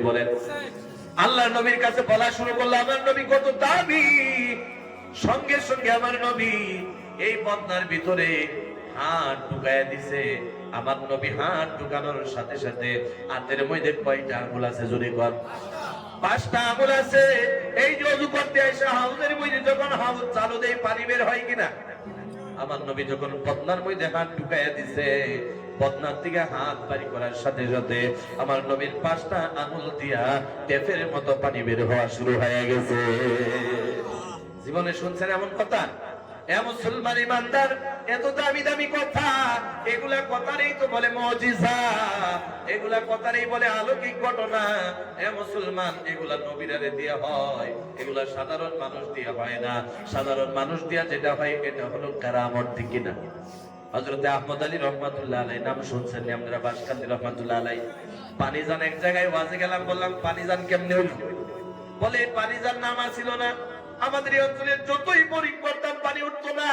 বলেন আল্লাহ নবীর কাছে বলা শুরু করলো, আমার নবী কত দাবি। সঙ্গে সঙ্গে আমার নবী এই বদনার ভিতরে হাত ঢুকাইয়া দিছে। আমার নবী হাত ঢুকানোর সাথে সাথে হাতের মধ্যে কয়টা আঙ্গুল আছে জোরে কর? 5টা আঙ্গুল আছে। এই যে ওযু করতে এসে হাউজের মধ্যে যখন হাউজ চালু দেয় পানি বের হয় কিনা, আমার নবী যখন বদনার মধ্যে হাত ঢুকাইয়া দিছে, বদনার থেকে হাত বাড়ি করার সাথে সাথে আমার নবীর 5টা আঙ্গুল দিয়া টেপের মতো পানি বের হওয়া শুরু হয়ে গেছে। জীবনে শুনছেন এমন কথা? এ মুসলমান ইমানদার, এত দামি দামি কথা, এগুলা কথারই তো বলে মুজিজা, এগুলা কথারই বলে অলৌকিক ঘটনা। এ মুসলমান, এগুলা নবীরারে দিয়া হয়, এগুলা সাধারণ মানুষ দিয়া হয় না। সাধারণ মানুষ দিয়া যেটা হয় এটা হলো কারামত, ঠিক কিনা? হযরত আহমদ আলী রহমাতুল্লাহ আলাইহি নাম শুনছেন আপনারা? বাসকান্দি রহমাতুল্লাহ আলাইহি পানিজান এক জায়গায় ওয়াজে গেলাম, বললাম পানিজান কেমনে হইল? বলে পানিজান নাম ছিল না। আমাদের এই অঞ্চলে যতই বোরিং করতাম পানি উঠতো না,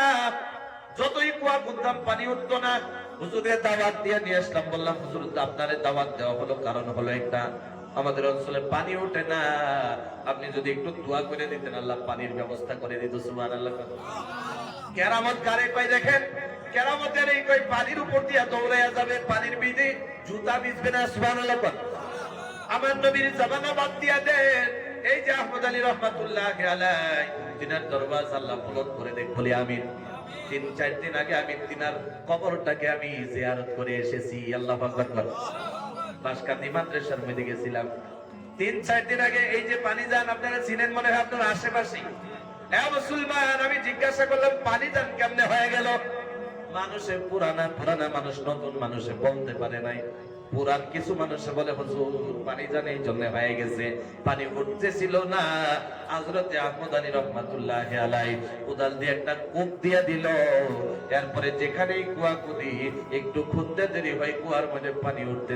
যতই কুয়া খুঁজতাম পানি উঠতো না। হুজুরের দাওয়াত দিয়ে নিয়ে আসলাম, বললাম হুজুর আপনারে দাওয়াত দেওয়া হলো কারণ হলো একটা, আমাদের অঞ্চলে পানি ওঠে না, আপনি যদি একটু দোয়া করে দিতেন আল্লাহ পানির ব্যবস্থা করে দিত। সুবহানাল্লাহ। কেরামত কারে কয় দেখেন? কেরামতের এই কই পানির উপর দিয়ে দৌড়াইয়া যাবে, পানির বিধি জুতা ভিজবে না। সুবহানাল্লাহ। আমার নবীর জামানা বাদ দিয়া দেন। এই যে আহমদ আলী রহমাতুল্লাহ আলাইহি, তিনার দরবার আল্লাহ বুলন্দ করে দেখ, বলি আমিন। 3-4 দিন আগে আমি তিনার কবরটাকে আমি জিয়ারত করে এসেছি। আল্লাহু আকবার। বাসকান্দি মাদ্রাসার মধ্যে গেছিলাম 3-4 দিন আগে। এই যে পানিজান আপনারা চিনেন মনে হয় আপনার আশেপাশে। এ মুসলমান, আমি জিজ্ঞাসা করলাম পানিজান কেমনে হয়ে গেল? মানুষে পুরানা মানুষ নতুন মানুষে বলতে পারে নাই। পুরান কিছু মানুষে বলে হুজুর পানিজান এই জন্য হয়ে গেছে, পানি উঠতেছিল না। হযরতে আহমদ আলী রহমাতুল্লাহ আলাইহি উদাল দিয়ে একটা কূপ দিয়া দিল। এরপরে যেখানেই কুয়া কুদি একটু খুঁজতে দেরি হয়, কুয়ার মধ্যে পানি উঠতে